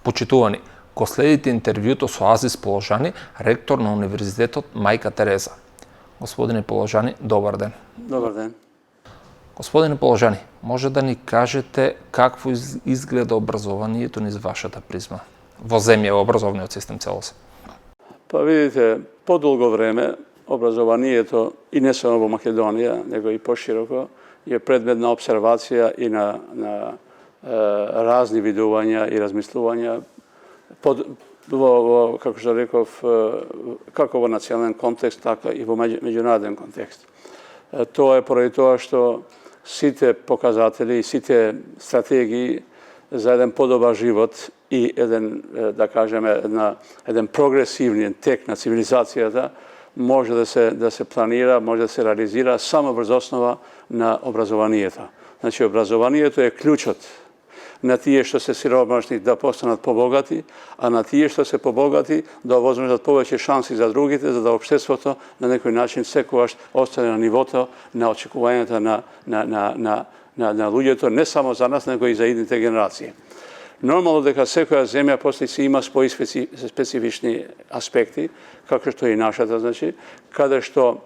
Почитувани, го следите интервјуто со Азис Положани, ректор на Универзитетот Мајка Тереза. Господине Положани, добар ден. Добар ден. Господине Положани, може да ни кажете какво изгледа образованието низ вашата призма во земја, во образовниот систем целосно? Па видите, подолго време образованието, и не само во Македонија, него и пошироко, е предмет на обсервација и на разни видувања и размислувања како што реков, како во национален контекст, така и во меѓународен контекст. Тоа е поради тоа што сите показатели, сите стратегии за еден подобар живот и еден, да кажеме, еден прогресивен тек на цивилизацијата може да се планира, може да се реализира само врз основа на образованието. Значи, образованието е клучот на тие што се сиромашни да постанат побогати, а на тие што се побогати да овозможат повеќе шанси за другите, за да општеството на некој начин секогаш остане на нивото на очекувањата на луѓето, не само за нас, него и за идните генерации. Нормално дека секоја земја после си има своји специфични аспекти, како што и нашата, значи, каде што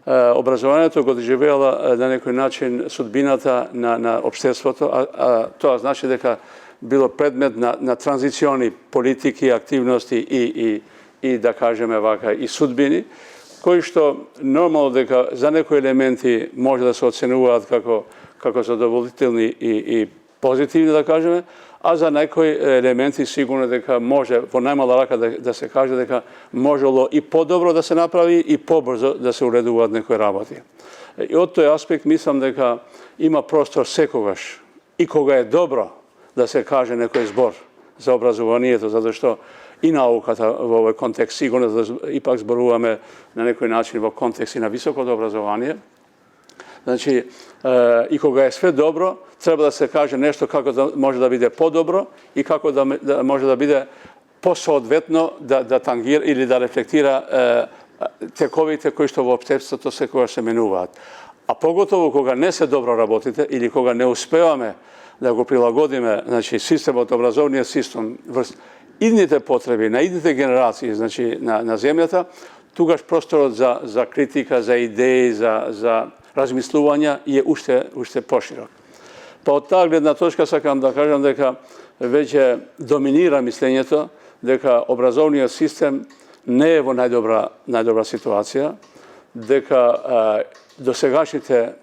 образованието го доживеала на некој начин судбината на општеството, а тоа значи дека било предмет на транзициони политики, активности и да кажеме вака, и судбини, кои што нормално дека за некои елементи може да се оценуваат како задоволителни и позитивни, да кажеме, а за некои елементи сигурно дека може во најмала рака да се каже дека можело и подобро да се направи и побрзо да се уредуваат некои работи. И од тој аспект мислам дека има простор секогаш и кога е добро да се каже некој збор за образованието, затоа што и науката во овој контекст сигурно ипак зборуваме на некој начин во контекст и на високото образование. Значи, и кога е све добро, треба да се каже нешто како да може да биде подобро и како да може да биде посоодветно да тангира или да рефлектира тековите кои што во општеството секогаш се менуваат. А поготово кога не се добро работите или кога не успеваме да го прилагодиме, значи, системот, образовниот систем врз идните потреби на идните генерации, значи, на земјата, тугаш просторот за критика, за идеи, за размислувања е уште поширок. Па од таа гледна точка сакам да кажам дека веќе доминира мислењето дека образовниот систем не е во најдобра ситуација, дека досегашните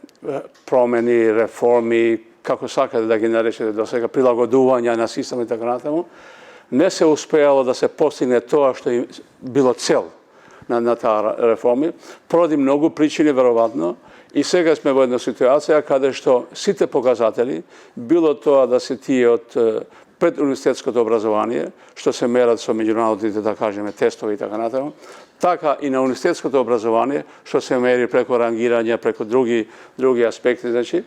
промени, реформи, како сакате да ги наречете досега, прилагодувања на системот и така натаму, не се успеало да се постигне тоа што им било цел на таа реформи, поради многу причини веројатно. И сега сме во една ситуација каде што сите показатели, било тоа да се тие од предуниверзитетското образование, што се мерат со меѓународните, да кажеме, тестови и така натаму, така и на универзитетското образование, што се мери преку рангирање, преку други аспекти, значи,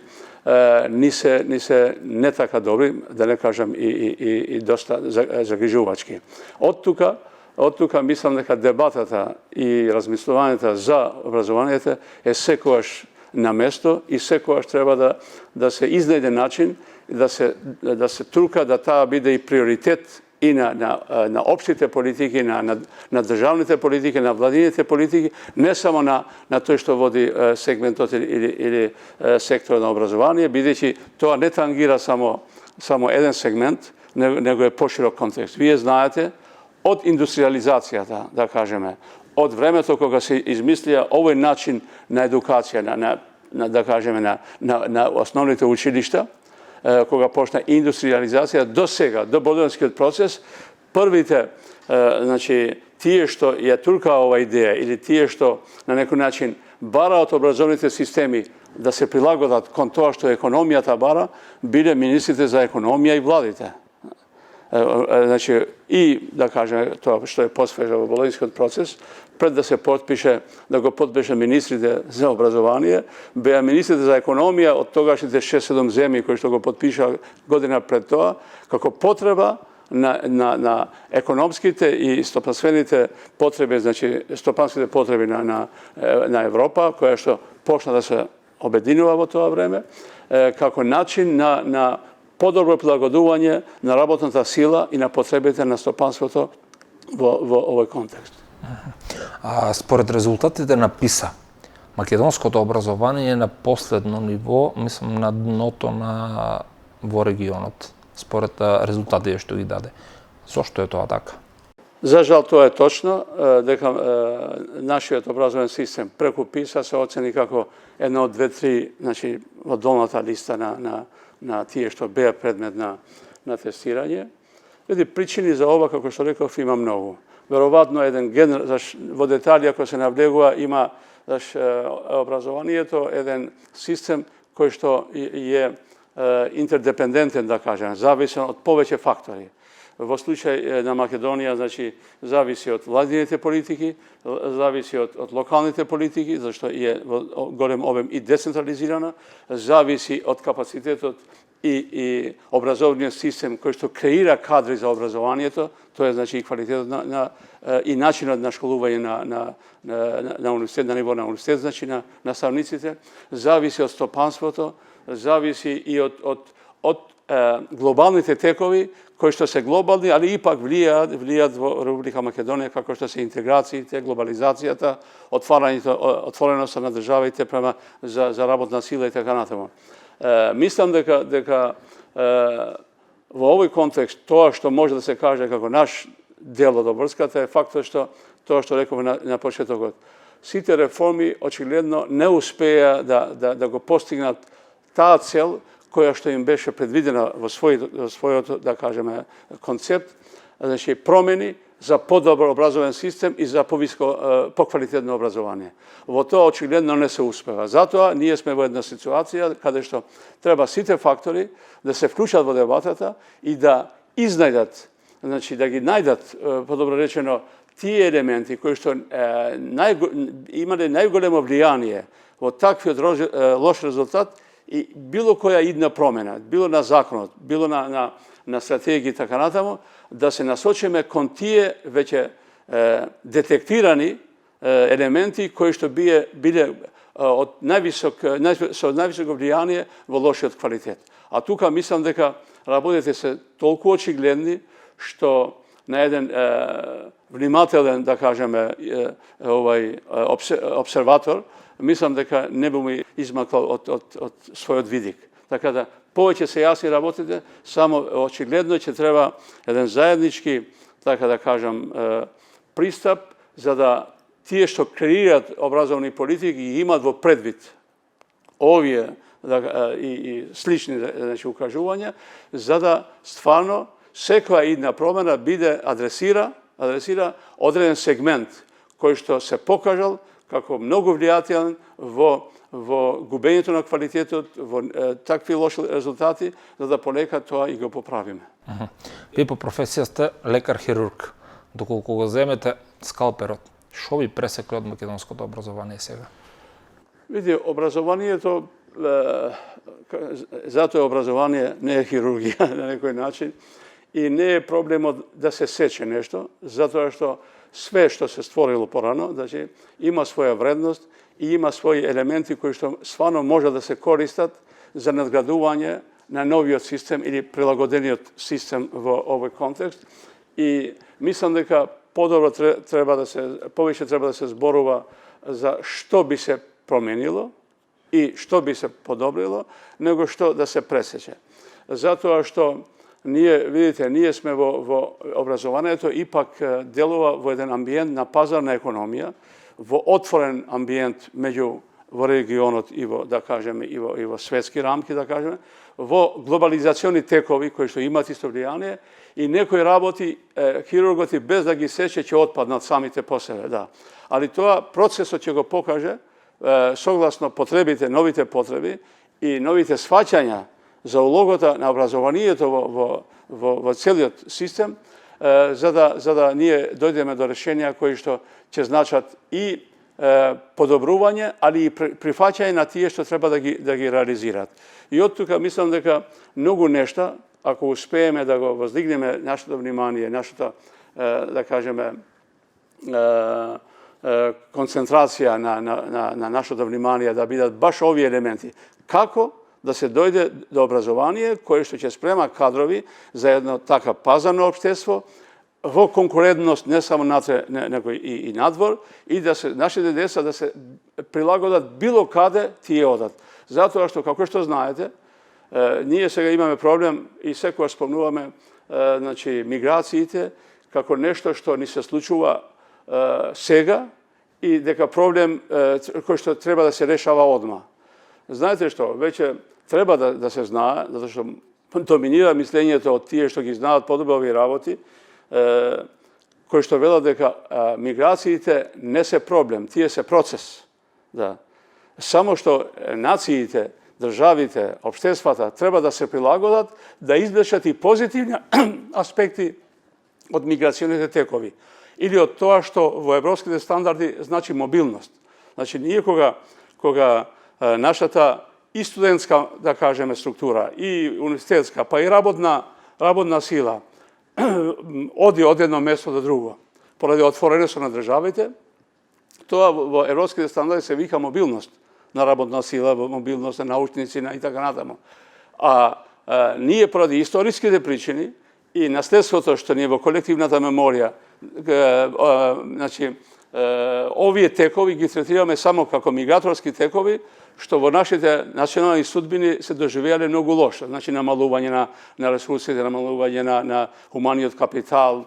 ни се не така добри, да не кажам и доста загрижувачки. Од тука мислам дека дебатата и размислувањето за образованието е секогаш на место и секогаш треба да се изнајде начин да се трука да таа биде и приоритет и на општите политики, на државните политики, на владините политики, не само на тој што води сегментот или секторот на образование, бидејќи тоа не тангира само еден сегмент, него е поширок контекст. Вие знаете, од индустриализацијата, да кажеме, од времето кога се измислија овој начин на едукација, да кажеме, на основните училишта, кога почна индустриализација, до сега, до Болонскиот процес, првите, значи, тие што ја туркаа ова идеја или тие што на некој начин бараат образовните системи да се прилагодат кон тоа што економијата бара, биле министрите за економија и владите. Значи, и, да кажеме, тоа што е посвежа во Болонскиот процес, пред да се подпише, да го подпише министрите за образование, беа министрите за економија од тогашните 6-7 земји кои што го подпиша година пред тоа, како потреба на економските и стопанствените потреби, значи стопанските потреби на Европа, која што почна да се обединува во тоа време, како начин на по-добро прилагодување на работната сила и на потребите на стопанството во овој контекст. А според резултатите на ПИСА, македонското образование е на последно ниво, мислам на дното во регионот, според резултатите што ги даде. Зошто е тоа така? За жал тоа е точно, дека нашиот образовен систем преку ПИСА се оцени како едно од 2-3, значи во долната листа на тие што беа предмет на тестирање. Види, причини за ова, како што реков, има многу. Веројатно во детали, ако се навлегува, има образованието еден систем кој што е интердепендентен, да кажем, зависен од повеќе фактори. Во случај на Македонија, значи, зависи од владините политики, зависи од локалните политики, зашто е во голем обем и децентрализирана, зависи од капацитетот и образовниот систем кој што креира кадри за образованието, тоа е, значи, и квалитетот и начинот на школување на университет, на ниво на университет, значи, на наставниците, зависи од стопанството, зависи и од глобалните текови, кои што се глобални, али ипак влијаат во Република Македонија, како што се интеграциите, глобализацијата, отвореноста на државите према за работна сила и така натаму. Мислам дека во овој контекст тоа што може да се каже како наш дел од обврската е фактот што тоа што рековме на почетокот. Сите реформи очигледно не успеа да го постигнат таа цел која што им беше предвидена во својот, да кажеме, концепт, значи промени за подобар образовен систем и за поквалитетно образование. Во тоа очигледно не се успева. Затоа ние сме во една ситуација каде што треба сите фактори да се вклучат во дебатата и да изнајдат, значи да ги најдат, подобро речено, тие елементи кои што имале најголемо влијание во таквиот лош резултат и било која идна промена, било на законот, било на стратегии и така натаму, да се насочиме кон тие веќе детектирани елементи кои што биле со највисоко влијание во лошиот квалитет. А тука мислам дека работите се толку очигледни што на еден внимателен, да кажеме, обсерватор, мислам дека не би му измакал од својот видик. Така да, повеќе се јасни работите, само очигледно ќе треба еден заеднички, така да кажам, пристап, за да тие што креираат образовни политики и имаат во предвид овие и слични, значи, укажувања, за да стварно секоја идна промена биде адресира одреден сегмент кој што се покажал како многу влијателен во губењето на квалитетот, во такви лоши резултати, за да понекад тоа и го поправиме. Вие по професија сте лекар-хирург. Доколку го земете скалперот, што би пресекле од македонското образование сега? Види, образованието, затоа образование не е хирургија на некој начин и не е проблемот да се сече нешто, затоа што све што се створило порано, значи, има своја вредност и има своји елементи кои што стварно може да се користат за надградување на новиот систем или прилагодениот систем во овој контекст. И мислам дека повеќе треба да се зборува за што би се променило и што би се подобрило, него што да се пресече. Затоа што ние сме во образованието, ипак делува во еден амбиент на пазарна економија, во отворен амбиент во регионот и во, да кажеме, и во светски рамки, да кажеме, во глобализациони текови кои што имаат исто влијание и некои работи хирурготи без да ги сече ќе отпаднат самите по себе, да. Али тоа процесот ќе го покаже согласно потребите, новите потреби и новите сваќања за улогата на образованието во целиот систем, за да ние дојдеме до решенија кои што ќе значат и подобрување, али и прифаќање на тие што треба да ги реализираат. И од тука мислам дека многу нешта, ако успееме да го воздигнеме нашето внимание, нашата, да кажеме, концентрација на нашето внимание, да бидат баш овие елементи. Како da se dojde do obrazovanja koje što će sprema kadrovi za jedno tako pazarno opštestvo, vo konkurentnost ne samo nego i nadvor i da se naše deca da se prilagodat bilo kada ti je odat. Zato što, kako što znate, nije сега imаме проблем и секогаш спомнуваме значи миграциите како нешто што ни се случува сега и дека проблем кој што треба да се решава одма. Знаете што, веќе треба да се знае, затоа што доминира мислењето од тие што ги знаат подобро овие работи, кои што велат дека миграциите не се проблем, тие се процес. Да. Само што нациите, државите, општествата треба да се прилагодат, да извлечат и позитивни аспекти од миграционите текови. Или од тоа што во европските стандарди значи мобилност. Значи, ние кога нашата и студентска, да кажеме, структура, и университетска, па и работна сила, оди од едно место до друго, поради отвореност на државите, тоа во европските стандарди се вика мобилност на работна сила, мобилност на научници и така натаму. А ние поради историските причини и наследството што ни е во колективната меморија, значи, овие текови ги третираме само како миграторски текови, што во нашите национални судбини се доживеале многу лошо. Значи, намалување на ресурсите, намалување на хуманиот капитал,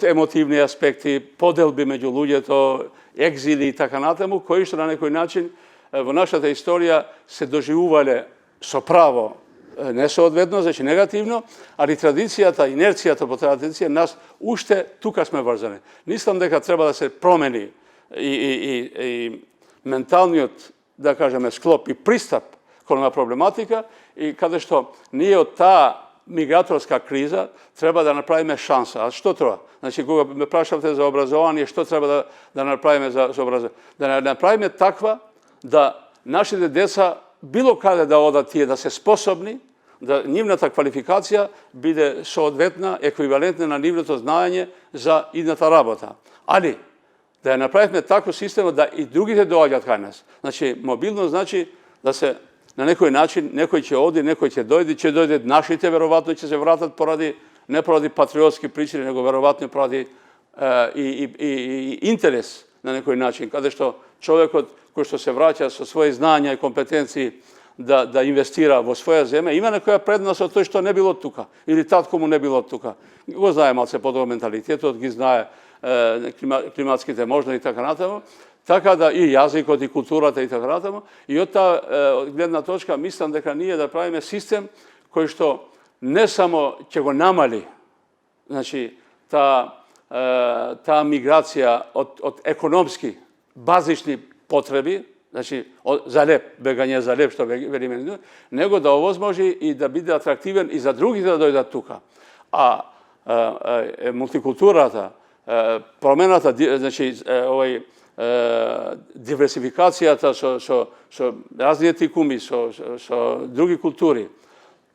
емотивни аспекти, поделби меѓу луѓето, екзили и така натаму, кои што на некој начин во нашата историја се доживувале со право несоодветно, значи негативно, али традицијата, инерцијата по традиција нас уште тука сме врзани. Мислам дека треба да се промени и менталниот, да кажеме, склоп и пристап кон оваа проблематика и каде што ние од таа миграторска криза треба да направиме шанса. А што тоа? Значи, кога ме прашавте за образование, што треба да направиме за образование? Да направиме таква да нашите деца било каде да одат тие, да се способни, да нивната квалификација биде соодветна, еквивалентна на нивното знаење за идната работа. Али, да ја направиме таква система да и другите доаѓаат кај нас. Значи, мобилност значи да се на некој начин, некој ќе оди, некој ќе дојде нашите, веројатно ќе се вратат не поради патриотски причини, него веројатно поради и интерес на некој начин, каде што човекот кој што се враќа со своји знања и компетенции да инвестира во своја земја, има некоја предност од тој што не било тука, или татко му не било тука. Го знае малце подобро менталитетот, ги знае климатските можности и така натаму, така да и јазикот и културата и така натаму. И од таа гледна точка мислам дека ние да правиме систем кој што не само ќе го намали, значи таа миграција од економски базични потреби, значи за леп, бегање за леп, што велиме, него да овозможи и да биде атрактивен и за другите да дојдат тука. А мултикултурата, промената, значи диверсификацијата со разни етикуми, со други култури,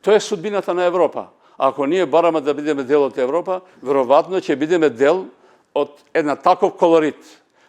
тоа е судбината на Европа. Ако ние бараме да бидеме дел од Европа, веројатно ќе бидеме дел од една таков колорит,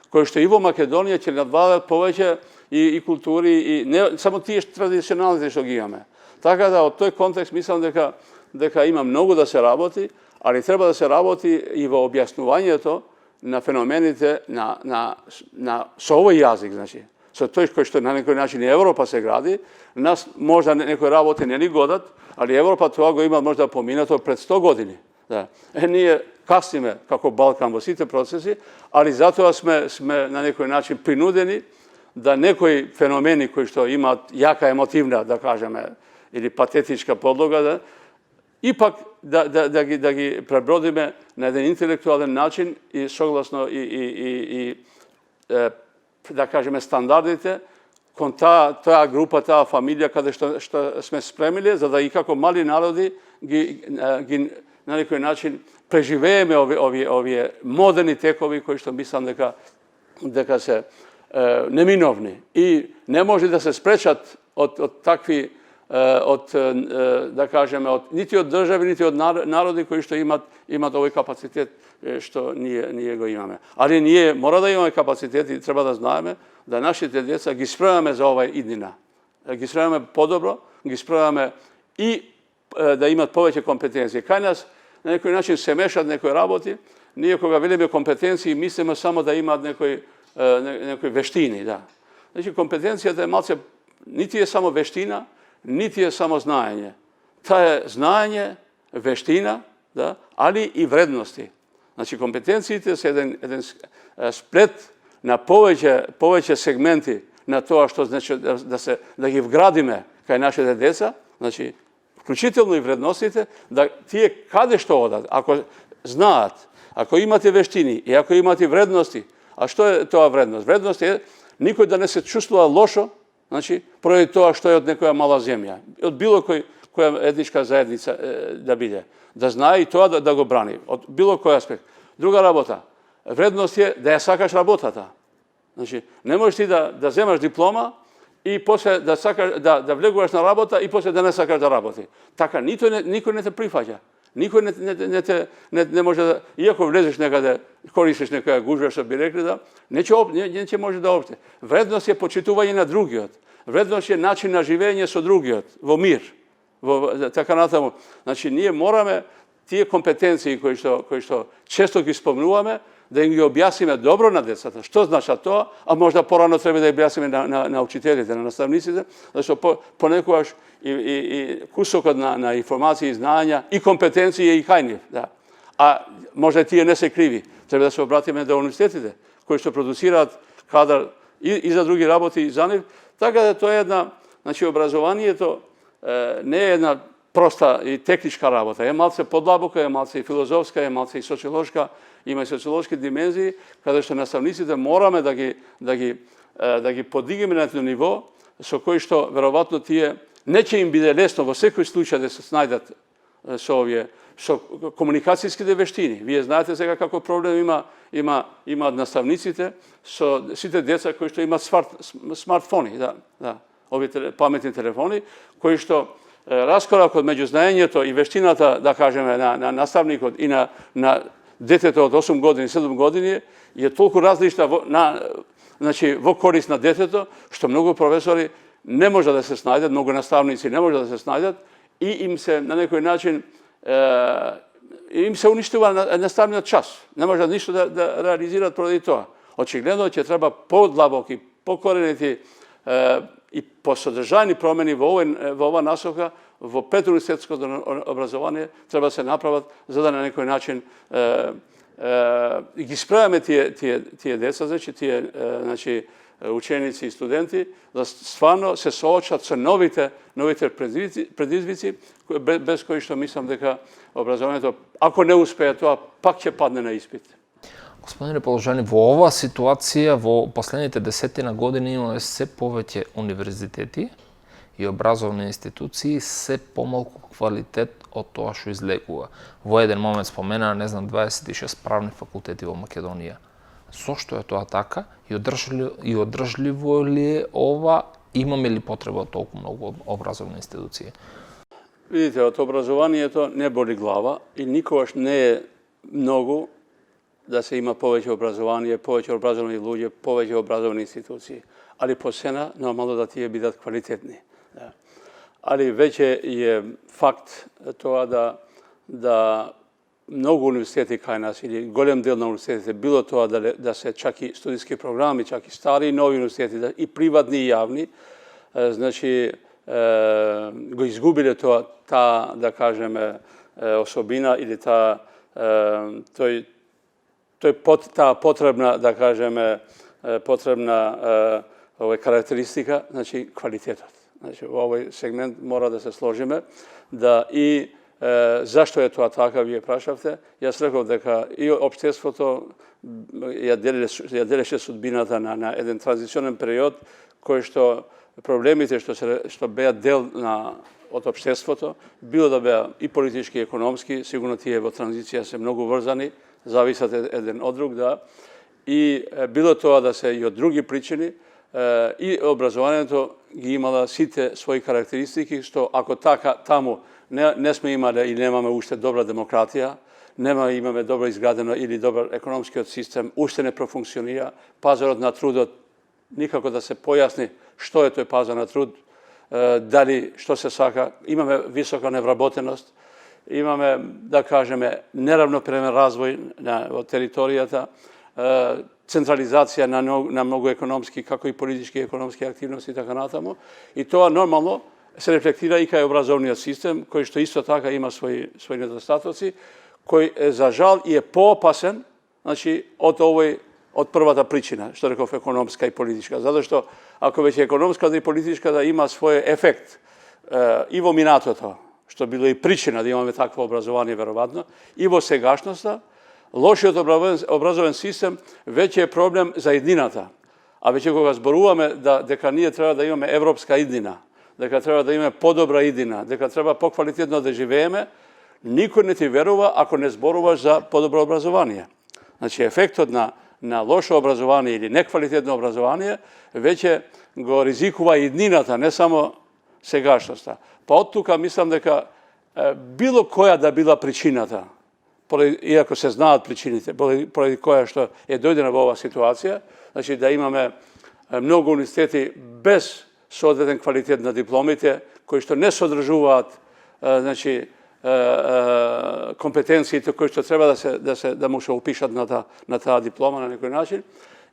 кој што и во Македонија ќе надвладат повеќе и култури, и не само тие традиционалните што ги имаме. Така да, од тој контекст мислам дека има многу да се работи, али треба да се работи и во објаснувањето на феномените со овој јазик, значи, со тој кој што на некој начин и Европа се гради, нас можда некои работи не ни годат, али Европа тоа го има можда поминато пред 100 години. Да. Ние касниме како Балкан во сите процеси, али затоа сме на некој начин принудени да некои феномени кои што имаат јака емотивна, да кажеме, или патетичка подлога, ипак да ги пребродиме на еден интелектуален начин и согласно и да кажеме стандардите кон таа група, таа фамилија каде што сме спремиле, за да и како мали народи ги на некој начин преживееме овие модерни текови кои што мислам дека се неминовни и не може да се спречат од такви, да кажеме, нити од држави, нити од народи кои што имат овој капацитет што ние го имаме. Али ние мора да имаме капацитет и треба да знаеме да нашите деца ги спремаме за оваа иднина. ги справяме подобро, ги справяме и да имат повеќе компетенции. Кај нас на некој начин се мешат некои работи, ние кога велиме компетенции мислиме само да имаат некои вештини, да. Значи компетенцијата е малце нити е само вештина, нити е само знаење. Та е знаење, вештина, да, али и вредности. Значи компетенциите се еден сплет на повеќе сегменти на тоа што значи да ги вградиме кај нашите деца, значи вклучително и вредностите, да тие каде што одат, ако знаат, ако имате вештини и ако имате вредности, а што е тоа вредност? Вредност е никој да не се чувствува лошо, значи, поради тоа што е од некоја мала земја, од било која етничка заедница да биде, да знае и тоа да го брани, од било кој аспект. Друга работа, вредност е да ја сакаш работата. Значи, не можеш ти да земаш диплома и после да сакаш да влегуваш на работа и после да не сакаш да работи. Така никој не те прифаќа. Никој не може да, иако влезеш некаде, користиш некоја гужва, што би рекли, да, не ќе може да опште. Вредност е почитување на другиот. Вредност е начин на живење со другиот, во мир. Така натаму. Значи, ние мораме тие компетенции кои што често ги спомнуваме, да им ги објасниме добро на децата. Што значи тоа? А можда порано треба да објасниме на учителите, на наставниците, зашто понекогаш и кусокот на информации, знања и компетенции е и кај нив. Да. А можда тие не се криви. Треба да се обратиме до универзитетите, кои што продуцираат кадар и за други работи и за нив. Така да тоа е една, значи образованието не е една проста и техничка работа. Е малце подлабока, е малце и филозофска, е малце и социолошка, има и социолошки димензии, каде што наставниците мораме да ги подигнеме на тоа ниво, со кој што веројатно тие не ќе им биде лесно во секој случај да се снајдат со комуникацијските вештини. Вие знаете сега како проблем имаат наставниците со сите деца кои што имаат смартфони, да, овие паметни телефони, кои што раскоракот меѓу знаењето и вештината, да кажеме, на наставникот и на детето од 8 години, 7 години, е толку различна во корист на детето, што многу професори не може да се снајдат, многу наставници не може да се снајдат и им се на некој начин им се уништува наставниот час. Не може ништо да реализираат поради тоа. Очигледно ќе треба подлабоки, покоренити и по содржајни промени во ова насока, во предуниверзитетското образование треба да се направат за да на некој начин ги спремаме тие деца, значи ученици и студенти, да стварно се соочат со новите предизвици, без кои што мислам дека образованието, ако не успее тоа, пак ќе падне на испит. Господине Положани, во оваа ситуација, во последните десетина години имаме се повеќе универзитети и образовни институции, се помалку квалитет од тоа што излегува. Во еден момент спомена, 26 правни факултети во Македонија. Зошто е тоа така и одржливо ли е ова? Имаме ли потреба од толку многу образовни институции? Видите, од образованието не боли глава и никогаш не е многу да се има повеќе образование, повеќе образовани луѓе, повеќе образовани институции. Али по сена, нормално да тие бидат квалитетни. Да. Али веќе е факт тоа да многу универзитети кај нас, или голем дел на универзитетите, било тоа да се чак и студиски програми, чак и стари и нови универзитети, и приватни и јавни, значи го изгубиле таа, да кажеме, особина или таа потребна, да кажеме, карактеристика, значи квалитетот. Значи, во овој сегмент мора да се сложиме, да и зашто е тоа така, вие прашавте. Јас реков дека и општеството ја делеше судбината на еден транзиционен период, кој што проблемите што беа дел од општеството, било да беа и политички и економски, сигурно тие во транзиција се многу врзани, зависат еден од друг, да. И било тоа да се и од други причини, и образованието ги имала сите своји карактеристики, што ако така таму не сме имале и немаме уште добра демократија, имаме добро изградено или добар економскиот систем, уште не профункционира, пазарот на трудот никако да се појасни што е тој пазар на труд, дали што се сака. Имаме висока невработеност, имаме, да кажеме, неравноправен развој во територијата, централизација на многу економски, како и политички и економски активности и така натаму. И тоа нормално се рефлектира и кај образовниот систем, кој што исто така има своји недостатоци, кој за жал и е поопасен, значи, од првата причина, што реков економска и политичка. Затоа што ако веќе економската и политичката има свој ефект и во минатото, што било и причина да имаме такво образование веројатно, и во сегашноста, лошиот образовен систем веќе е проблем за иднината. А веќе кога зборуваме дека ние треба да имаме европска иднина, дека треба да имаме подобра иднина, дека треба поквалитетно да живееме, никој не ти верува ако не зборуваш за подобро образование. Значи, ефектот на лошо образование или неквалитетно образование веќе го ризикува иднината, не само сегашноста. Па од тука мислам дека било која да била причината, иако се знаат причините, поради која што е дојдена во оваа ситуација, значи да имаме многу универзитети без соодветен квалитет на дипломите, кои што не содржуваат значи компетенциите кои што треба да му се упишат на таа диплома на некој начин,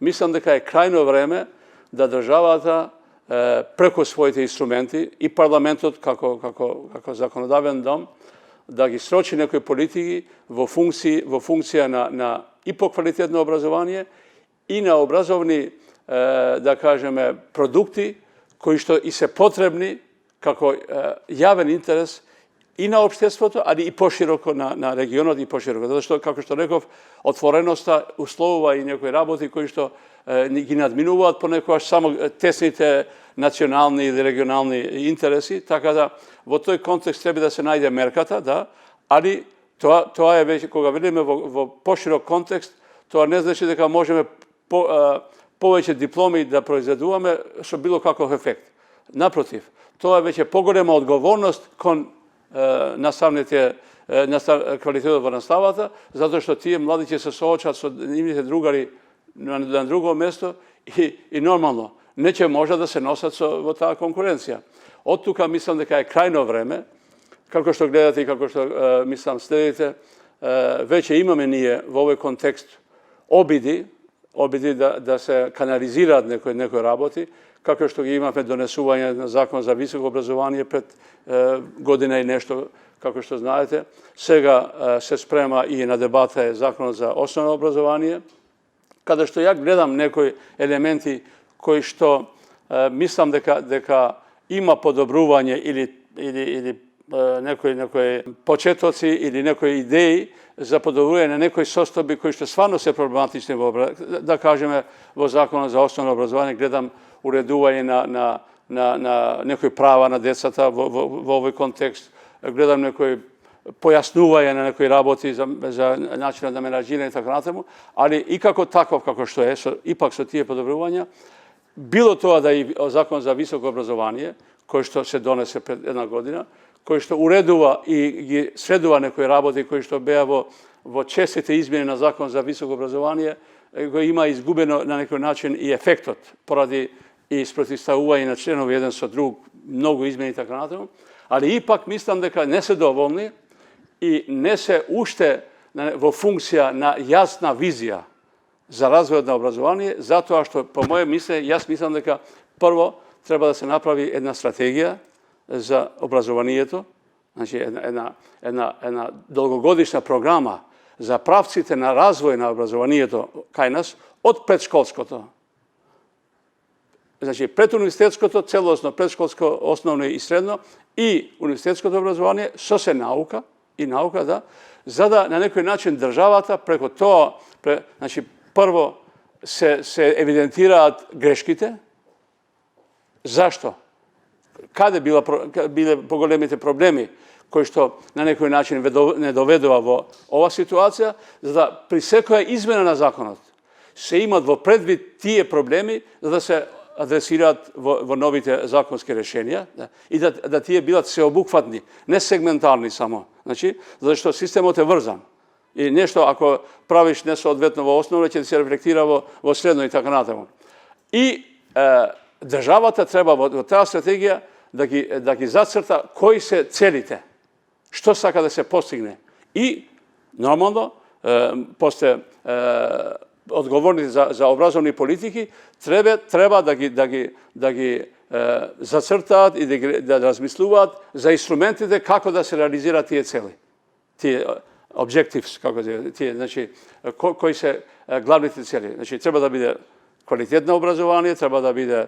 мислам дека е крајно време да државата преку своите инструменти и парламентот како законодавен дом да ги срочи некои политики во функција на и поквалитетно образование и на образовни да кажеме продукти кои што и се потребни како јавен интерес и на општеството, али и пошироко на регионот и пошироко. Затоа што, како што реков, отвореноста условува и некои работи кои што ги надминуваат понекогаш само тесните национални или регионални интереси, така да во тој контекст треба да се најде мерката, да, али тоа е веќе кога велиме во поширок контекст, тоа не значи дека можеме повеќе дипломи да произведуваме со било каков ефект. Напротив, тоа е веќе поголема одговорност кон наставните квалитетот во наставата, затоа што тие млади ќе се соочат со нивните другари на друго место и нормално не ќе може да се носат во таа конкуренција. Од тука мислам дека е крајно време, како што гледате и како што мислам следите, веќе имаме ние во овој контекст обиди да се канализираат некои работи, како што ги имаме донесување на закон за високо образование пред година и нешто, како што знаете. Сега се спрема и на дебата е законот за основно образование, каде што ја гледам некои елементи кои што мислам дека има подобрување или некои почетоци или некои идеи за подобрување на некои состојби кои што стварно се проблематични да кажеме во законот за основно образование, гледам уредување на некои права на децата во овој контекст, гледам некои појаснување на некои работи за начинот на менаџирање и така натаму, али и како таков како што е, ипак со тие подобрувања, било тоа да и закон за високо образование, кој што се донесе пред една година, кој што уредува и ги сведува некои работи кои што беа во честите измени на закон за високо образование, го има изгубено на некој начин и ефектот поради и спротивставување на членови еден со друг, многу измени и така натаму, али ипак мислам дека не се доволни и не се уште во функција на јасна визија за развојот на образование, затоа што, по моје мислење, јас мислам дека прво треба да се направи една стратегија за образованието, значи една долгогодишна програма за правците на развој на образованието кај нас од предшколското. Значи, пред универзитетското, целосно предшколско, основно и средно, и универзитетското образование, со се наука, да, за да на некој начин државата преку тоа, значи, прво се евидентираат грешките. Зашто? Каде биле поголемите проблеми кои што на некој начин не доведува во ова ситуација, за да при секоја измена на законот се имат во предвид тие проблеми, за да се адресираат во новите законски решенија и да тие бидат сеобукватни, не сегментални само. Значи, зашто системот е врзан. И нешто, ако правиш несоодветно во основно, ќе се рефлектира во средно и така натаму. И државата треба во таа стратегија da gi zacrta koji se celite, što saka da se postigne. I, normalno, poste odgovorni za obrazovni politiki, treba da gi zacrtat i da razmisluvat za instrumentite kako da se realizira tije celi. Tije objectives, kako tije, znači, koji se glavni celi. Znači, treba da bude kvalitetno obrazovanje, treba da bude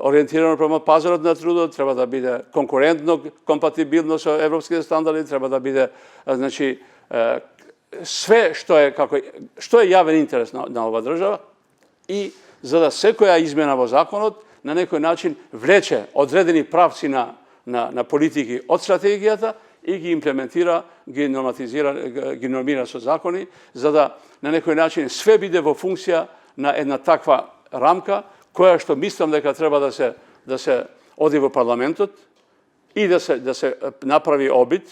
orijentirano prema pazaru na trudu, treba da bude konkurentno, kompatibilno sa evropskim standardima, treba da bude, znači, sve što je javan interes na ova država i za da sve koja izmjena vo zakonot na neki način vleče odredeni pravci na politiki od strategijata i gi implementira, gi normatizira, gi normira sa zakoni, za da na neki način sve bide vo funkcija na jedna takva ramka koja što mislim da treba da se odi vo parlamentot i da se napravi obit,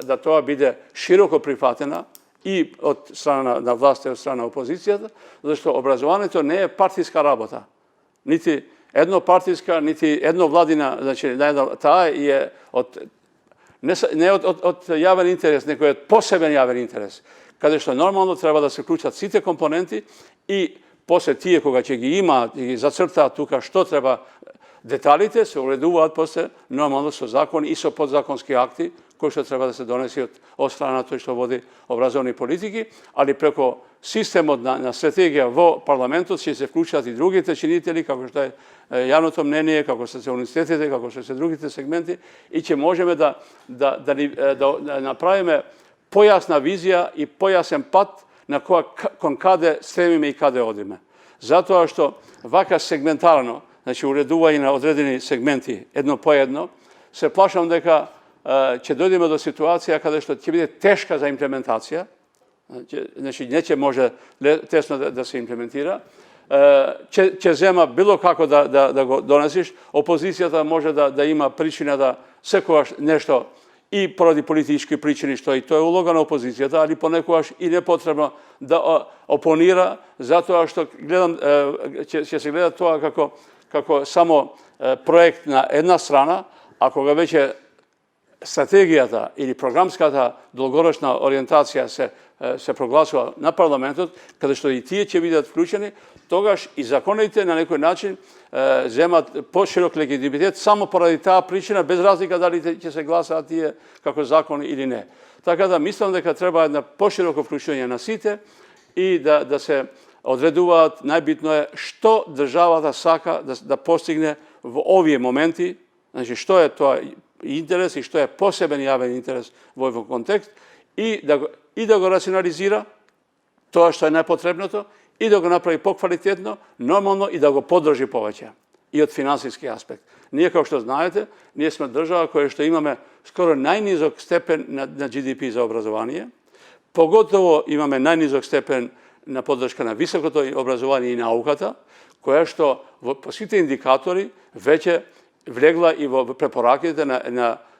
da to bide široko prihvatena i od strana na vlasti i od strana opozicijata, zato što obrazovanje to ne je partijska rabota. Niti jednopartijska, niti jednovladina, znači ta je ne od javan interes, nego je od poseban javan interes. Kada što normalno treba da se uključat svi te komponenti i posle tije koga će gi ima i zacrta tuka što treba detaljite se ureduvat posle normalno su zakoni i su podzakonski akti koji što treba da se donesi od strana to što vodi obrazovni politiki, ali preko sistema na strategija vo parlamentu će se vključati i drugi činitelji, kako što je javno to mnenje, kako što se univerzitete, kako što se drugi segmenti i će možemo da napravimo pojasna vizija i pojasan pat na kon kade stremime i kade odime. Zato što vaka segmentarno, znači ureduvanje na odredeni segmenti jedno po jedno, se plašam da će dojdemo do situacija kada što će biti teška za implementacija, znači neće može tesno da se implementira, će zema bilo kako da go donesiš, opozicija može da ima pričina da sekovaš nešto i poradi politički pričini, što i to je uloga na opozicijata, ali ponekovaš i nepotrebno da oponira, zato što će se gledati to kako samo projekt na jedna strana, ako ga već je strategijata ili programskata dolgoročna orijentacija se proglasila na parlamentu, kada što i tije će biti vključeni, togaš i zakonite na neki način zema poširok legitimitet samo poradi ta pričina, bez razlika da li će se glasati kako zakon ili ne. Tako da mislim da treba jedna poširoko vključenje na site i da se odreduvat, najbitno je što država da saka da postigne v ovije momenti, znači što je to interes i što je poseban javan interes u ovaj kontekst i da ga racionalizira, to što je nepotrebno to, i da ga napravi pokvalitetno, normalno i da ga podrži poveća. I od finansijski aspekt. Nije kao što znate, nije smo država koja što imame skoro najnizog stepen na GDP za obrazovanje, pogotovo imame najnizog stepen na podrška na visoko obrazovanje i naukata, koja što po svi te indikatori već je vlegla i preporakite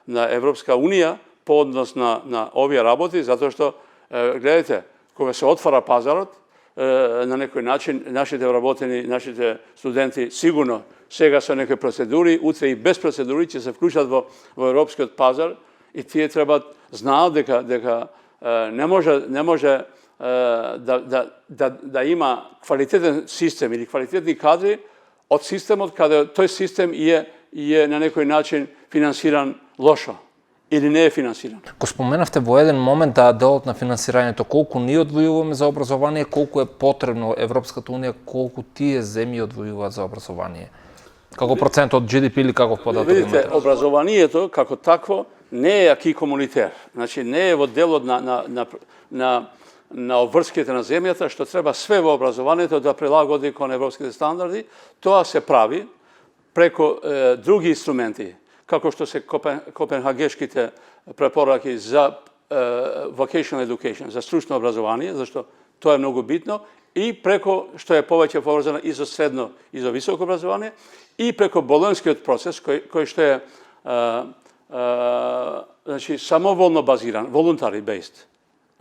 na Evropska unija po odnos na ove raboti, zato što, gledajte, koga se otvara pazarot, na neki način našite raboteni, našite studenti sigurno svega sa nekoj proceduri, utre i bez proceduri će se vključati u evropski pazar i tije treba znati da ne može da ima kvalitetan sistem ili kvalitetni kadri od sistema kada taj sistem je na neki način finansiran lošo ili не е финансиран. Го споменавте во еден момент да делот на финансирањето, колку ние одвојуваме за образование, колку е потребно Европската унија, колку тие земји одвојуваат за образование? Како процент од GDP или каков податок имате? Видите, образованието како такво не е аки комунитер. Значи не е во делот на обврските на земјата, што треба све во образованието да прилагоди кон европските стандарди. Тоа се прави преко други инструменти, како што се копенхагешките препораки за vocational education, за стручно образование, зашто тоа е многу битно, и преко што е повеќе поврзано и за средно и за високо образование, и преко болонскиот процес кој што е значи самоволно базиран, voluntary based.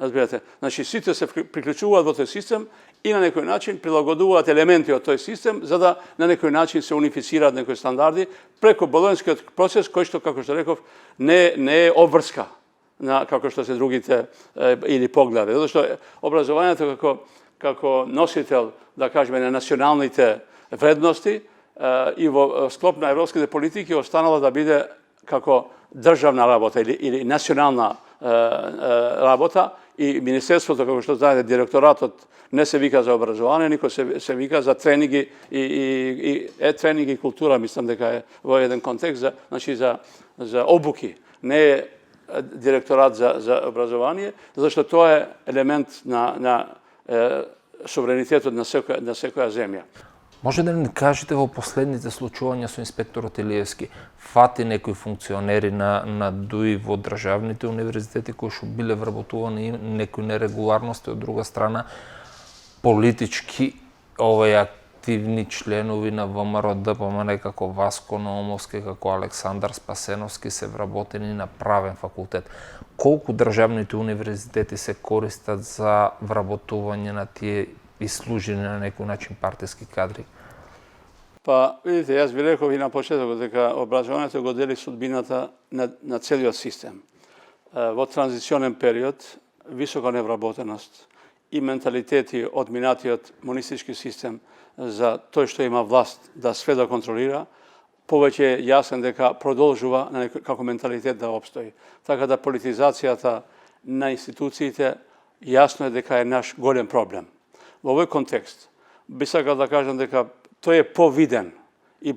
Разбирате? Значи, сите се приклучуваат во тој систем и на некој начин прилагодуваат елементи од тој систем, за да на некој начин се унифицираат некои стандарди преку болонскиот процес, кој што, како што реков, не е обврска на како што се другите или погледи. Затоа што образованието како носител, да кажеме, на националните вредности и во склоп на европските политики останала да биде како државна работа или национална работа, и Министерството, како што знаете, директоратот не се вика за образование, никој се вика за тренинги и тренинги и култура, мислам дека е во еден контекст, значи за обуки. Не е директорат за образование, зашто тоа е елемент на суверенитетот на секоја земја. Може да ни кажете во последните случувања со инспекторот Илиевски, фати некои функционери на ДУИ во државните универзитети кои што биле вработувани некои нерегуларности, од друга страна политички активни членови на ВМРО ДПМН како Васко Наумовски, како Александар Спасеновски се вработени на правен факултет. Колку државните универзитети се користат за вработување на тие и служени на некој начин партиски кадри? Па, видите, јас ви реков и на почетокот дека образованието го дели судбината на целиот систем. Во транзиционен период, висока невработеност и менталитети од минатиот монистички систем за тој што има власт да све да контролира, повеќе е јасен дека продолжува како менталитет да обстои. Така да политизацијата на институциите јасно е дека е наш голем проблем. Во овој контекст би сакал да кажам дека тој е повиден и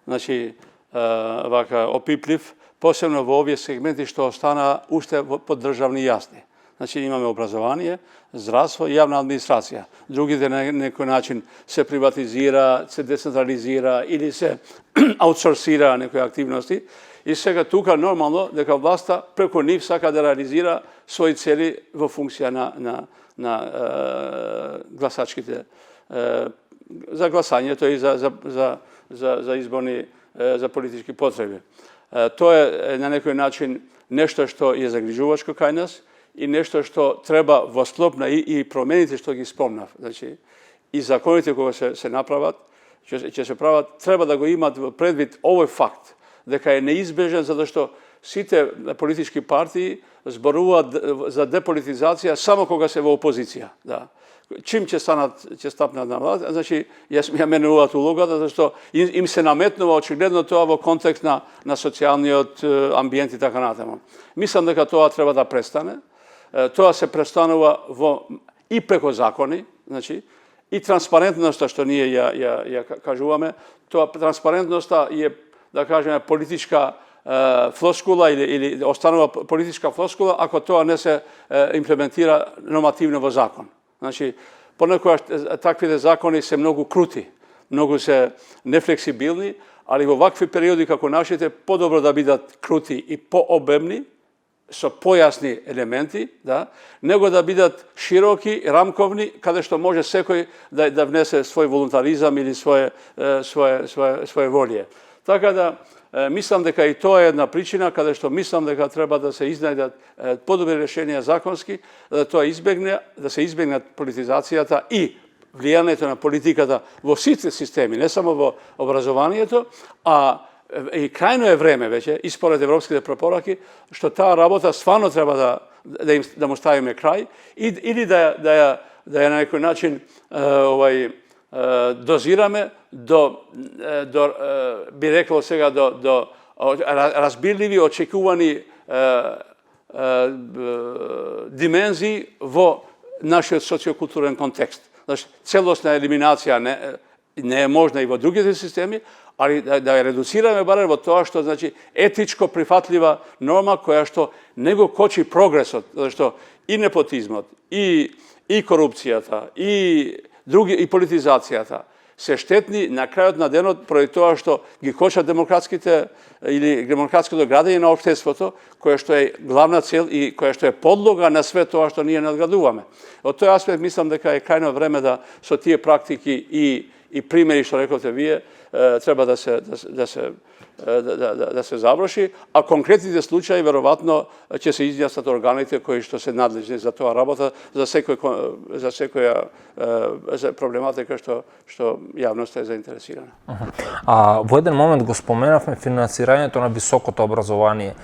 значи вака опиплив, посебно во овие сегменти што останаа уште под државни јасни. Значи имаме образование, здравство и јавна администрација. Другите на некој начин се приватизира, се децентрализира или се аутсорсира некои активности. И сега тука нормално дека власта преку нив сака да реализира своји цели во функција на гласачките, за гласањето и за изборни, за политички потреби. Тоа е на некој начин нешто што е загрижувачко кај нас и нешто што треба во склоп на и промените што ги спомнав. Значи, и законите кога се направат, ќе се прават, треба да го имат предвид овој факт, дека е неизбежен, затоа што сите политички партии зборуваат за деполитизација само кога се во опозиција. Да. Чим ќе стапнат на власт, значи ја менуваат улогата, зашто им се наметнува очигледно тоа во контекст на социјалниот амбиент и така натаму. Мислам дека тоа треба да престане. Тоа се престанува и преко закони, значи, и транспарентноста што ние ја кажуваме, тоа транспарентноста е, да кажеме, политичка флоскула или останува политичка флоскула ако тоа не се имплементира нормативно во закон. Значи, понекогаш таквите закони се многу крути, многу се нефлексибилни, али во вакви периоди како нашите подобро да бидат крути и пообемни, со појасни елементи, да, него да бидат широки, рамковни, каде што може секој да внесе свој волунтаризам или своје волје. Така да, мислам дека и тоа е една причина каде што мислам дека треба да се изнајдат подобри решенија законски, да се избегнат политизацијата и влијанието на политиката во сите системи, не само во образованието, а и крајно е време веќе, и според европските препораки, што таа работа стварно треба да му ставиме крај или да ја на некој начин дозираме би рекло сега, до разбирливи, очекувани димензии во нашиот социокултурен контекст. Значи, целосна елиминација не е можна и во другите системи, али да ја редуцираме барем во тоа што, значи, етичко прифатлива норма која што не го кочи прогресот, зашто и непотизмот, и корупцијата, и политизацијата се штетни на крајот на денот поради тоа што ги кочат демократското градење на општеството, кое што е главна цел и кое што е подлога на све тоа што ние надградуваме. Од тој аспект мислам дека е крајно време да со тие практики i primjeri što rekote vi treba da se završi, a konkretni slučaji verovatno će se izjasniti organite koji što se nadležni za to работа, za секоја проблематика што јавноста е заинтересирана. Во еден момент го споменавме финансирањето на високото образование.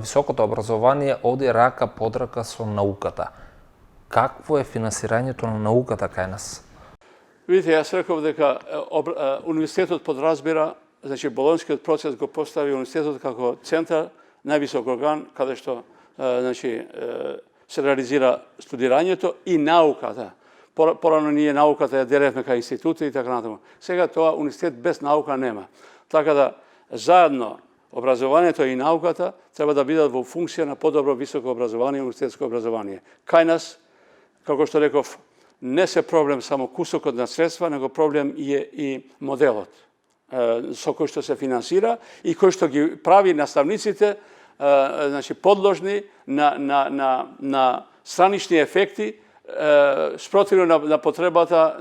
Високото образование оди рака под рака со науката. Какво е финансирањето на науката кај нас? Видите, јас реков дека универзитетот подразбира, значи болонскиот процес го постави универзитетот како центар, највисок орган каде што значи се реализира студирањето и науката. Порано ние науката ја делевме кај институти и така натаму. Сега тоа универзитет без наука нема. Така да заедно образованието и науката треба да бидат во функција на подобро високо образование и универзитетско образование. Кај нас, како што реков, не се проблем само кусокот на средства, него проблем е и моделот со кој што се финансира и кој што ги прави наставниците значи подложни на странични ефекти спротивно на потребата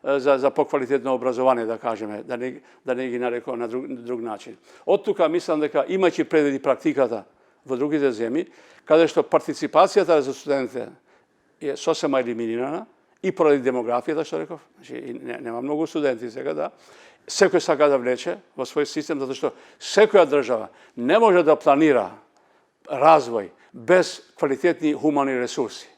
за поквалитетно образование, да кажеме, да не ги нарекувам на друг начин. Од тука мислам дека имајќи предвид практиката во другите земји, каде што партиципацијата за студентите е сосема елиминирана и поради демографијата, што реков, значи нема многу студенти сега, да. Секој сака да влече во свој систем, затоа што секоја држава не може да планира развој без квалитетни хумани ресурси.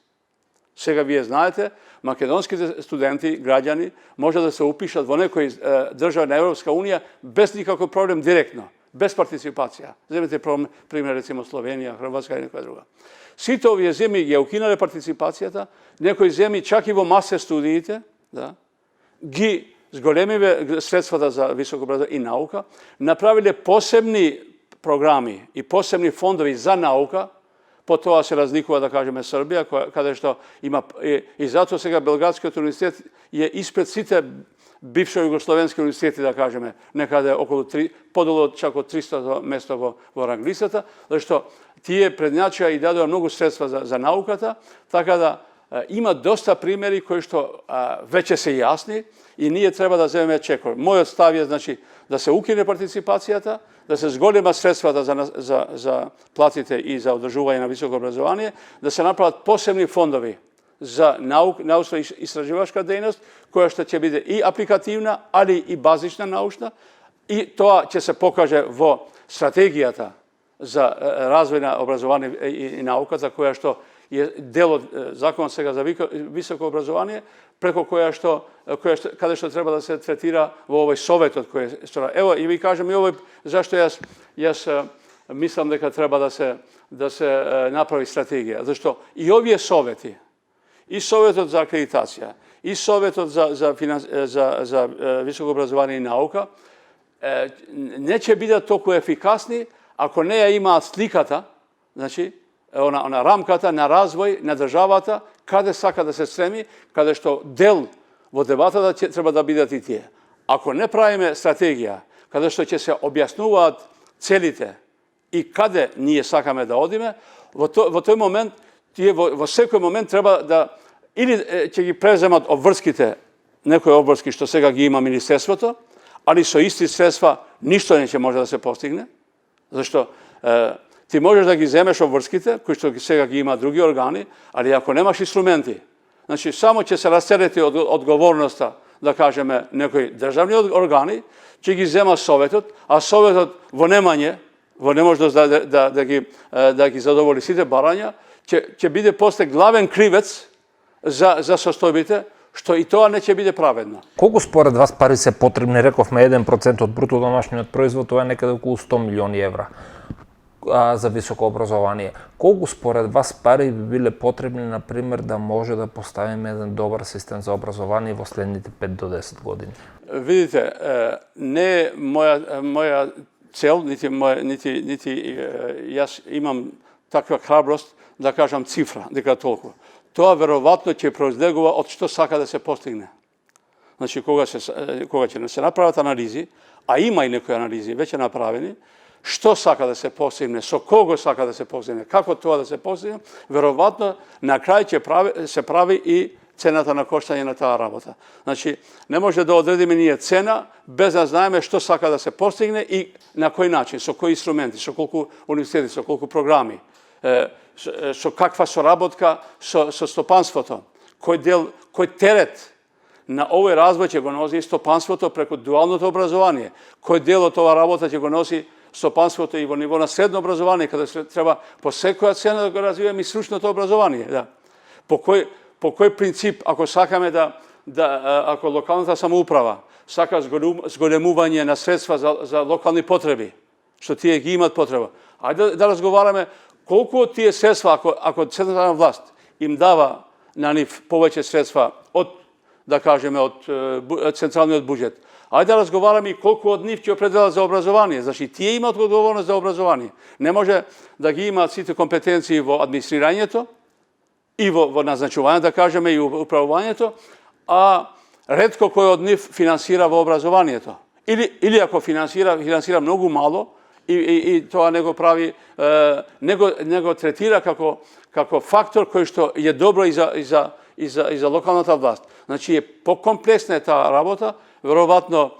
Сега вие знаете, македонските студенти, граѓани, може да се упишат во некој држава на Европска унија без никаков проблем директно, без партиципација. Земете пример рецимо Словенија, Хрватска и некоја друга. Сите овие земји ги укинале партиципацијата, некои земји чак и во мастер студиите, да, ги зголемиве средствата за високо образование и наука, направиле посебни програми и посебни фондови за наука. По тоа се разликува, да кажеме, Србија, каде што има и затоа сега Белградскиот универзитет е испред сите бивши југословенски универзитети, да кажеме, некаде околу подолу чак од 300 место во ранглистата, зашто тие предњачија и дадоа многу средства за науката, така да има доста примери кои што веќе се јасни и ние треба да земеме чекор. Мојот став е, значи, да се укине партиципацијата, да се зголема средствата за платите и за одржување на високо образование, да се направат посебни фондови за научно-истраживачка дејност, која што ќе биде и апликативна, али и базична научна, и тоа ќе се покаже во стратегијата за развој на образование и науката, која што е дел од закон сега за високо образование, преко каде што треба да се третира во овој советот кој што ево и ви кажам и овој зашто јас мислам дека треба да се направи стратегија, зашто и овие совети, и советот за акредитација, и советот за високо образование и наука не ќе бидат толку ефикасни ако не ја имаат сликата, значи она рамката на развој на државата, каде сака да се стреми, каде што дел во дебатата треба да бидат и тие. Ако не правиме стратегија, каде што ќе се објаснуваат целите и каде ние сакаме да одиме, во тој момент, тие во секој момент треба да или ќе ги преземат обврските, некои обврски што сега ги има Министерството, али со исти средства ништо не ќе може да се постигне, зашто ти можеш да ги земеш обврските, кои што сега ги има други органи, али ако немаш инструменти, значи само ќе се растерети од одговорноста, да кажеме, некои државни органи, ќе ги зема советот, а советот во неможност да ги задоволи сите барања, ќе биде после главен кривец за состојбите, што и тоа не ќе биде праведно. Колку според вас пари се потребни? Рековме 1% од бруто домашниот производ, тоа е некаде околу 100 милиони евра за високо образование. Колку според вас пари би биле потребни, например, да може да поставиме еден добар систем за образование во следните 5 до 10 години? Видите, не е моја цел, нити јас имам таква храброст да кажам цифра, дека толку. Тоа веројатно ќе произлегува од што сака да се постигне. Значи, кога ќе се направат анализи, а има и некои анализи веќе направени, што сака да се постигне, со кого сака да се постигне, како тоа да се постигне, веројатно на крај ќе се прави и цената на коштање на таа работа. Значи, не може да одредиме ние цена без да знаеме што сака да се постигне и на кој начин, со кои инструменти, со колку универзитети, со колку програми, со каква соработка со стопанството, кој терет на овој развој ќе го носи стопанството преку дуалното образование, кој дел од ова работа ќе го носи стопанството и во ниво на средно образование, каде се треба по секоја цена да го развиваме и стручното образование. Да. По кој принцип, ако сакаме ако локалната самоуправа сака зголемување на средства за локални потреби, што тие ги имат потреба, ајде да разговараме колку од тие средства, ако централна власт им дава на нив повеќе средства од, да кажеме, од централниот буџет, ајде да разговараме и колку од нив ќе определат за образование. Значи, тие имаат одговорност за образование. Не може да ги имаат сите компетенции во администрирањето и во назначување, да кажеме, и управувањето, а ретко кој од нив финансира во образованието. Или ако финансира многу мало и тоа не го прави, не го третира како фактор кој што е добро и за локалната власт. Значи, покомплексна е таа работа. Веројатно,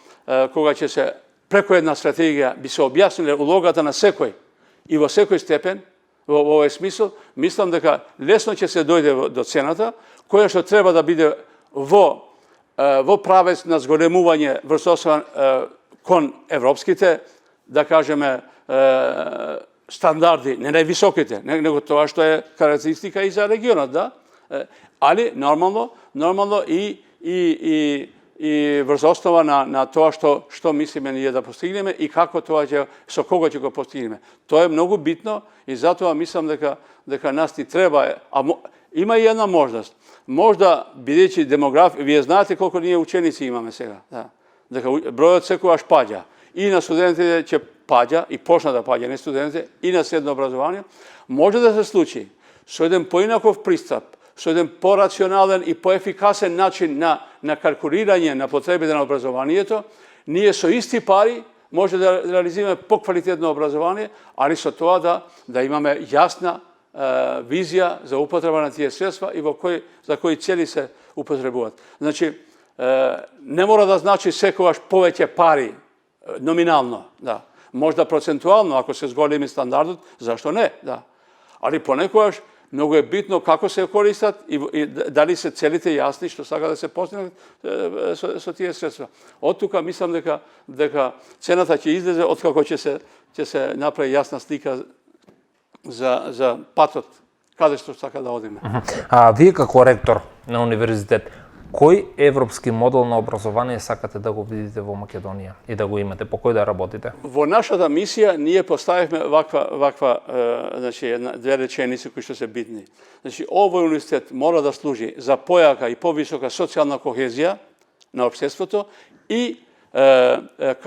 кога ќе се преку една стратегија би се објасниле улогата на секој и во секој степен, во овој смисол, мислам дека лесно ќе се дојде до цената, која што треба да биде во правец на зголемување врсосан кон европските, да кажеме, стандарди, не највисоките, него тоа што е карактеристика и за регионот, да? Али нормално и врз основа на тоа што мислиме ние да постигнеме и како со кого ќе го постигнеме. Тоа е многу битно и затоа мислам дека нас ни треба, има и една можност. Можда, бидејќи демографија, вие знаете колку ние ученици имаме сега, да. Дека бројот секогаш паѓа. И на студентите ќе паѓа, и почна да паѓа, не студентите, и на средно образование. Може да се случи со еден поинаков пристап, со еден порационален и поефикасен начин на калкулирање на потребите на образованието, ние со исти пари може да реализираме поквалитетно образование, али со тоа да имаме јасна визија за употреба на тие средства и за кои цели се употребуваат. Значи, не мора да значи секогаш повеќе пари номинално, да. Можда процентуално, ако се зголеми стандардот, зашто не, да. Али понекогаш многу е битно како се користат и дали се целите јасни што сака да се постигнат со тие средства. Од тука мислам дека цената ќе излезе откако ќе се направи јасна слика за патот каде што сака да одиме. Вие како ректор на универзитет, кој европски модел на образование сакате да го видите во Македонија и да го имате, по кој да работите? Во нашата мисија ние поставивме ваква значи две реченици кои што се битни. Значи, овој универзитет мора да служи за појака и повисока социјална кохезија на општеството и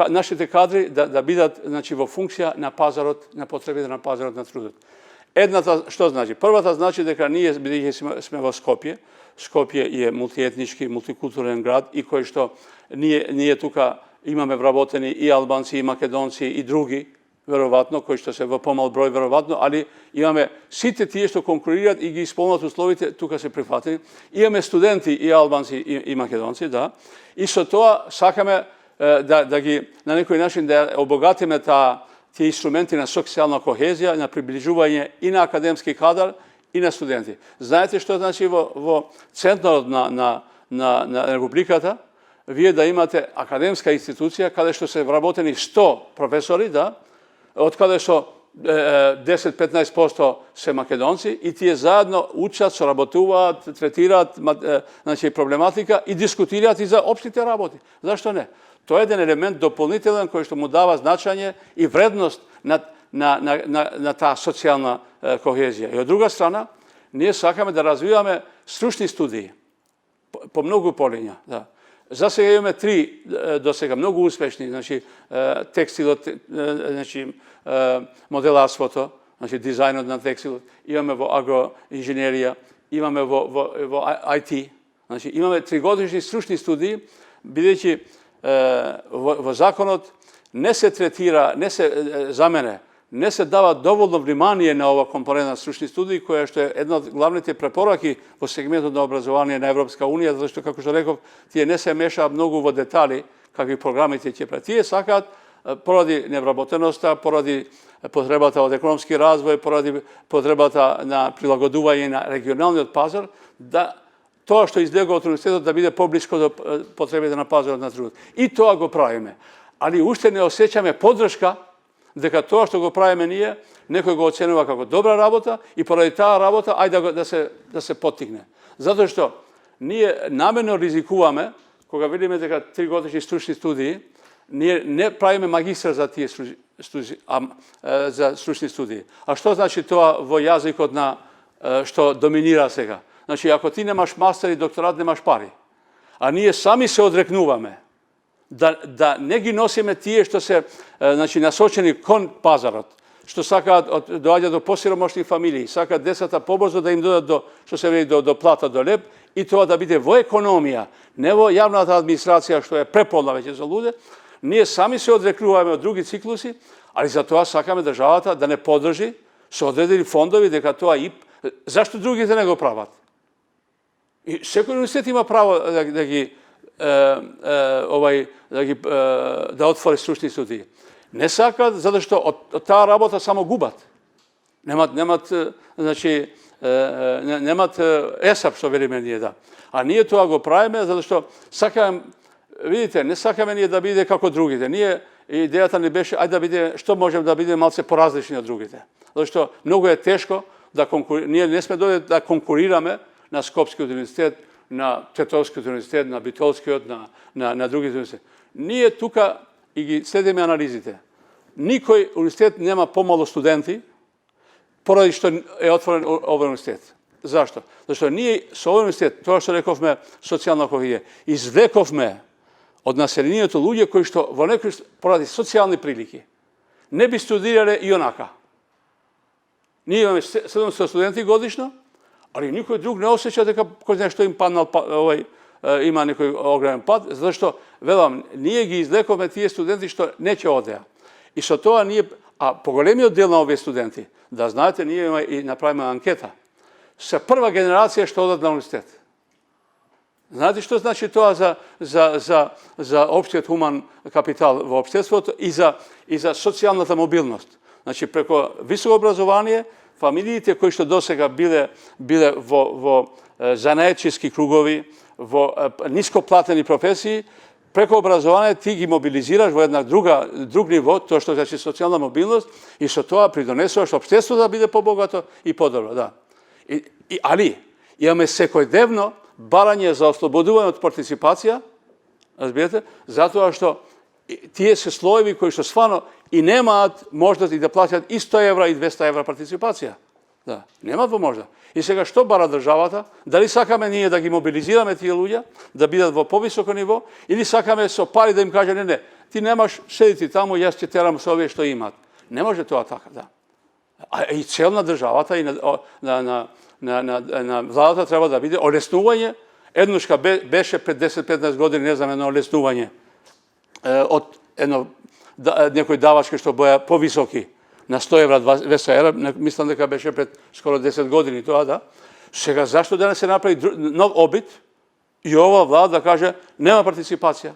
нашите кадри да бидат, значи, во функција на пазарот, на потребите на пазарот на трудот. Едната што значи? Првата значи дека ние, бидејќи сме во Скопје, Скопје е мултиетнички, мултикултурен град и кој што ние тука имаме вработени и албанци, и македонци, и други, веројатно, кои што се во помал број, веројатно, али имаме сите тие што конкурират и ги исполнат условите, тука се прифатени. Имаме студенти и албанци и македонци, да. И со тоа сакаме да ги, на некој начин, да обогатиме тие инструменти на социјална кохезија, на приближување и на академски кадар, и на студенти. Знаете што значи во центарот на републиката, вие да имате академска институција каде што се вработени 100 професори, да, од каде што 10-15% се македонци и тие заедно учат, соработуваат, третираат, значи, проблематика и дискутираат и за општите работи. Зашто не? Тоа е еден елемент дополнителен кој што му дава значење и вредност на таа социјална кохезија. И од друга страна, ние сакаме да развиваме стручни студии по многу полиња. Да. За сега имаме 3 до сега многу успешни, значи текстилот, значи моделарството, значи дизајнот на текстилот, имаме во агроинженерија, имаме во IT, значи имаме 3-годишни стручни студии, бидејќи во законот не се третира, за мене, не се дава доволно внимание на ова компонента стручни студии, која што е една од главните препораки во сегментот на образование на Европска Унија, зашто, како што реков, тие не се мешаат многу во детали какви програмите ќе прават. Тие сакаат, поради невработеноста, поради потребата од економски развој, поради потребата на прилагодување на регионалниот пазар, да тоа што излегува од университетот да биде поблиско до потребите на пазарот на трудот. И тоа го правиме. Али уште не осеќаме поддршка дека тоа што го правиме ние, некој го оценува како добра работа и поради таа работа ајде да се поттикне. Затоа што ние намерно ризикуваме кога видиме дека 3 годишни стручни студии, ние не правиме магистар за тие за стручни студии. А што значи тоа во јазикот на што доминира сега? Значи, ако ти немаш мастер и докторат, немаш пари. А ние сами се одрекнуваме да не ги носиме тие што се насочени кон пазарот, што сакаат доаѓа до посиромашни фамилии, сакаат децата побрзо да им додат до плата, до леп, и тоа да биде во економија, не во јавната администрација што е преполна веќе за луѓе. Ние сами се одрекнуваме од други циклуси, али за тоа сакаме државата да не поддржи со одредени фондови дека тоа и зашто другите не го прават. И секој университет има право да отвори стручни студии. Не сакаат затоа што од таа работа само губат. Немат есап што велиме ние, да. А ние тоа го правиме затоа што сакаме, видите, не сакаме ние да биде како другите. Ние идејата ни беше ајде да биде што можеме да биде малце поразлични од другите. Затоа што многу е тешко да ние не сме дојде да конкурираме на Скопскиот университет, на Тетовскиот университет, на Битолскиот, на другите университети. Ние тука и ги следиме анализите. Никој университет нема помало студенти поради што е отворен овој университет. Зашто? Зашто ние со овој университет, тоа што рековме социјална кохезија, извлековме од населението луѓе кои што во некој поради социјални прилики не би студирале и онака. Ние имаме 700 студенти годишно, али никој друг не осеќа дека кој знае што им паднал има некој огромен пад, зашто велам, ние ги извлековме тие студенти што не ќе одеа. И со тоа ние, а поголемиот дел на овие студенти, да знаете, ние и направиме анкета, се прва генерација што одат на университет. Знаете што значи тоа за општиот хуман капитал во општеството и за социјалната мобилност. Значи, преко високо образование, фамилиите кои што досега биле во занаетчиски кругови, во нископлатени професии, преко образование ти ги мобилизираш во една друг ниво, тоа што значи социјална мобилност, и со тоа придонесуваш општеството да биде побогато и подобро, да. Али имаме секојдневно барање за ослободување од партиципација, разбирате, затоа што тие се слоеви кои што стварно и немаат можност и да платат и 100 евра и 200 евра партиципација. Да, немаат возможност. И сега што бара државата? Дали сакаме ние да ги мобилизираме тие луѓе, да бидат во повисоко ниво, или сакаме со пари да им каже не, ти немаш, седи ти таму, јас ќе терам со овие што имаат. Не може тоа така, да. А и цел на државата и на владата треба да биде олеснување. Еднушка беше пред 10-15 години, не знам, едно олеснување од некој давачки што боја повисоки, на 100 евра, 200 евра, мислам дека беше пред скоро 10 години тоа, да. Сега, зашто да не се направи нов обид и ова влада да каже, нема партиципација.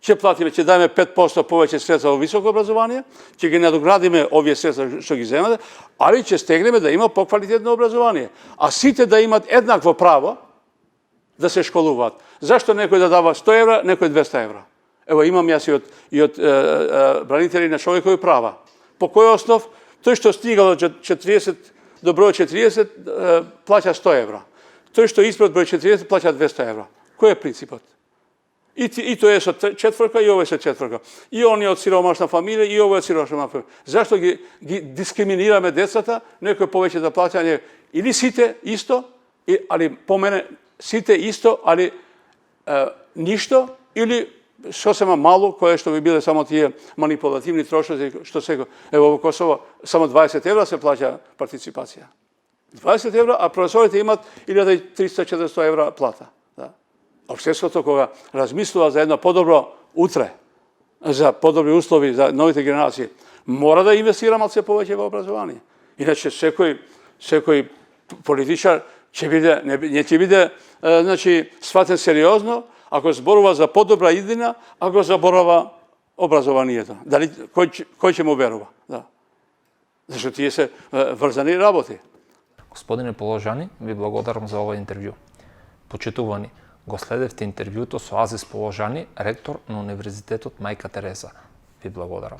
Ќе платиме, ќе дајме 5% повеќе средства во високо образование, ќе ги надоградиме овие средства што ги земате, али ќе стегнеме да има поквалитетно образование. А сите да имат еднакво право да се школуваат. Зашто некој да дава 100 евра, некој 200 евра? Ево, имам јас и од бранители на човекови права. По кој основ? Тој што стигал до број 40 плаќа 100 евра. Тој што испред број 40 плаќа 200 евра. Кој е принципот? И тој е со четврка и овој со четврка. И он е од сиромашна фамилија и овој од сиромашна фамилија. Зашто ги дискриминираме децата, некој повеќе да плаќа, или сите исто, али по мене сите исто, али ништо, или сосема мало, кое што би биле само тие манипулативни трошоци, што сега, ево во Косово, само 20 евра се плаќа партиципација. 20 евра, а професорите имат 1300-400 евра плата. Да. Општеството кога размислува за едно подобро утре, за подобри услови за новите генерации, Mora da инвестира малце повеќе во образование. Иначе секој политичар не ќе биде значи сватен сериозно ако зборува за подобра иднина, ако заборава образованието. Дали кој ќе му верува? Да. Зашто тие се врзани работи. Господине Положани, ви благодарам за ова интервју. Почитувани, го следевте интервјуто со Азис Положани, ректор на Универзитетот Мајка Тереза. Ви благодарам.